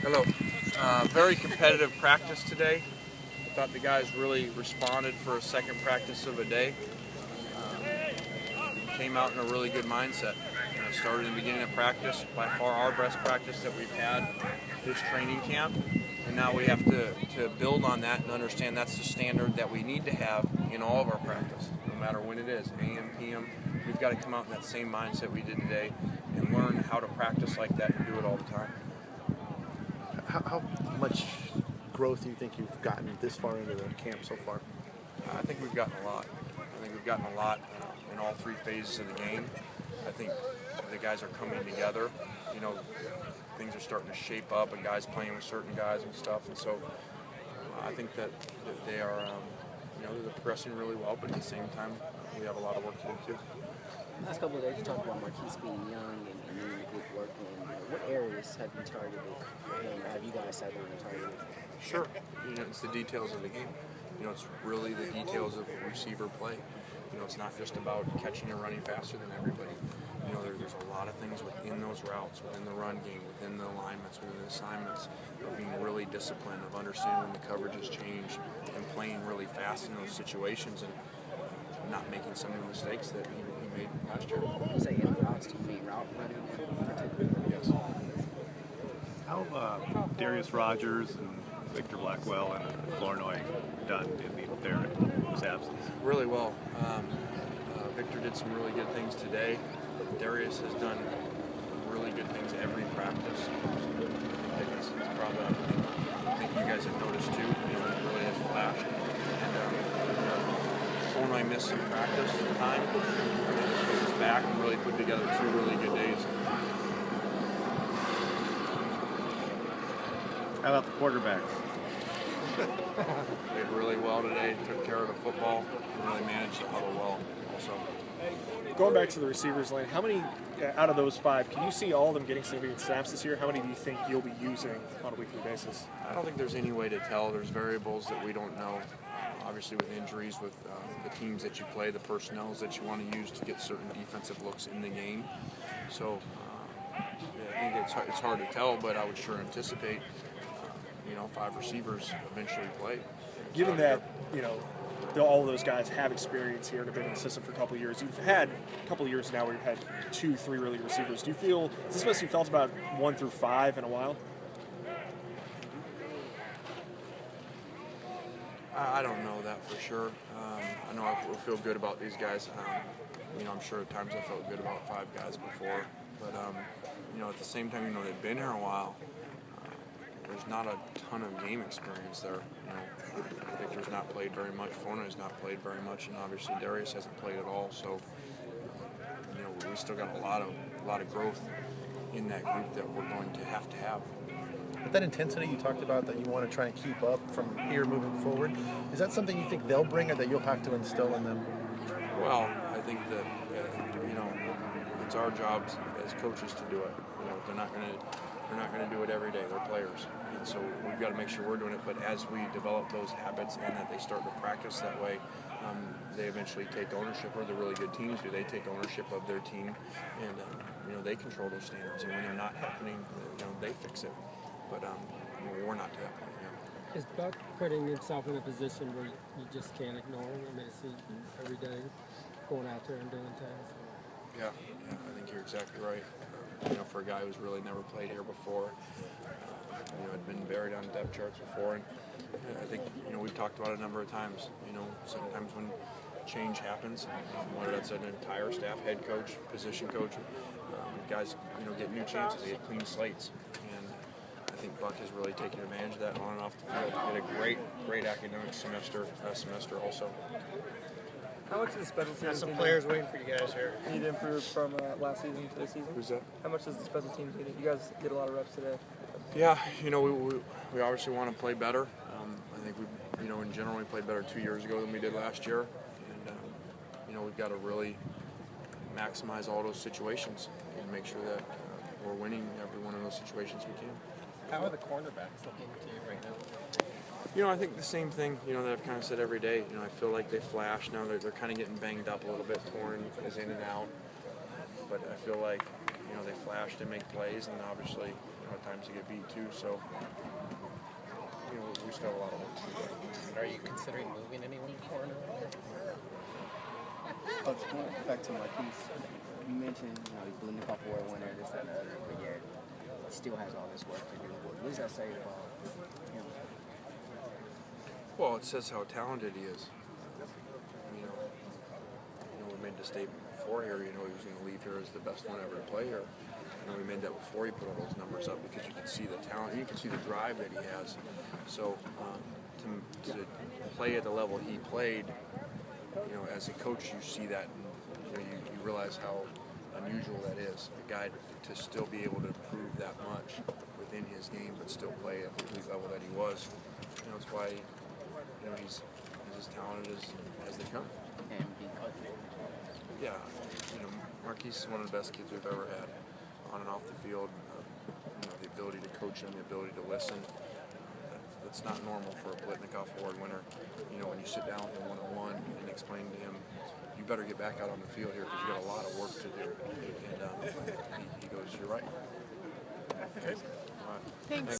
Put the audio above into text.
Hello. Very competitive practice today. I thought the guys really responded for a second practice of a day. Came out in a really good mindset. Started in the beginning of practice, by far our best practice that we've had this training camp. And now we have to build on that and understand that's the standard that we need to have in all of our practice, no matter when it is, AM, PM. We've got to come out in that same mindset we did today and learn how to practice like that and do it all the time. How much growth do you think you've gotten this far into the camp so far? I think we've gotten a lot. In all three phases of the game. I think the guys are coming together. Things are starting to shape up, and guys playing with certain guys and stuff. And so I think that they are, they're progressing really well. But at the same time, we have a lot of work to do too. Last couple of days, you talked about Marquise being young and needing a good work in. What areas have you targeted for him, or have you guys sat down and targeted? Sure. It's the details of the game. It's really the details of receiver play. It's not just about catching and running faster than everybody. There's a lot of things within those routes, within the run game, within the alignments, within the assignments, of being really disciplined, of understanding when the coverages change, and playing really fast in those situations, and not making some of the mistakes that he made last year. You say in routes, do you mean route running in particular? Yes. How have Darius Rogers and Victor Blackwell and Flournoy done in their absence? Really well. Victor did some really good things today. Darius has done really good things every practice. I think it's probably, I think you guys have noticed too. He really has flashed. And Flournoy missed some practice time. He's back and really put together 2 really good days. How about the quarterbacks? Played really well today, took care of the football, and really managed the huddle well also. Going back to the receivers lane, how many out of those 5, can you see all of them getting significant snaps this year? How many do you think you'll be using on a weekly basis? I don't think there's any way to tell. There's variables that we don't know. Obviously with injuries, with the teams that you play, the personnels that you want to use to get certain defensive looks in the game. So I think it's hard to tell, but I would sure anticipate 5 receivers eventually play. Given that, all of those guys have experience here and have been in the system for a couple of years, you've had a couple of years now where you've had 2, 3 really receivers. Do you feel, is this what you felt about 1 through 5 in a while? I don't know that for sure. I know I feel good about these guys. I'm sure at times I felt good about 5 guys before, but at the same time, they've been here a while. There's not a ton of game experience there. Victor's not played very much. Flournoy's not played very much, and obviously Darius hasn't played at all. So, we still got a lot of growth in that group that we're going to have. But that intensity you talked about that you want to try and keep up from here moving forward, is that something you think they'll bring or that you'll have to instill in them? Well, I think that it's our job as coaches to do it. They're not going to do it every day. They're players, and so we've got to make sure we're doing it. But as we develop those habits and that they start to practice that way, they eventually take ownership, or the really good teams do. They take ownership of their team, and they control those standards. And when they're not happening, they fix it. But we're not to that point yet. Is Buck putting himself in a position where you just can't ignore him? I mean, is he every day going out there and doing things? Yeah, I think you're exactly right. For a guy who's really never played here before, had been buried on depth charts before, and I think we've talked about it a number of times. Sometimes when change happens, whether that's an entire staff, head coach, position coach, guys get new chances, they get clean slates, and I think Buck has really taken advantage of that on and off the field. He had a great academic semester also. How much does the special teams Some players waiting for you guys here. need to improve from last season to this season? Who's that? How much does the special teams need? You guys did a lot of reps today. Yeah, we obviously want to play better. I think we, in general, we played better 2 years ago than we did last year, and we've got to really maximize all those situations and make sure that we're winning every one of those situations we can. How are the cornerbacks looking to you right now? I think the same thing, that I've kind of said every day. I feel like they flash. Now they're kind of getting banged up a little bit. Torn is in and out. But I feel like, they flash, they make plays, and obviously, at times to get beat too. So, we still have a lot of work to do. Are you considering moving anyone to corner? Coach, going back to Marquise, you mentioned he's Blitnikoff Award winner, this, that, and the other, but yet he still has all this work to do. What does that say about him? Well, it says how talented he is. We made the statement before here. He was going to leave here as the best one ever to play here. We made that before he put all those numbers up because you could see the talent, you could see the drive that he has. So to play at the level he played, as a coach, you see that, and you realize how unusual that is. A guy to still be able to improve that much within his game, but still play at the elite level that he was. It's why he's as talented as they come. And be coachable. Yeah, Marquise is one of the best kids we've ever had, on and off the field. The ability to coach him, the ability to listen. That's not normal for a Blitnikoff Award winner. When you sit down with him one-on-one and explain to him, you better get back out on the field here because you got a lot of work to do. And he goes, you're right. Okay. All right. Thanks.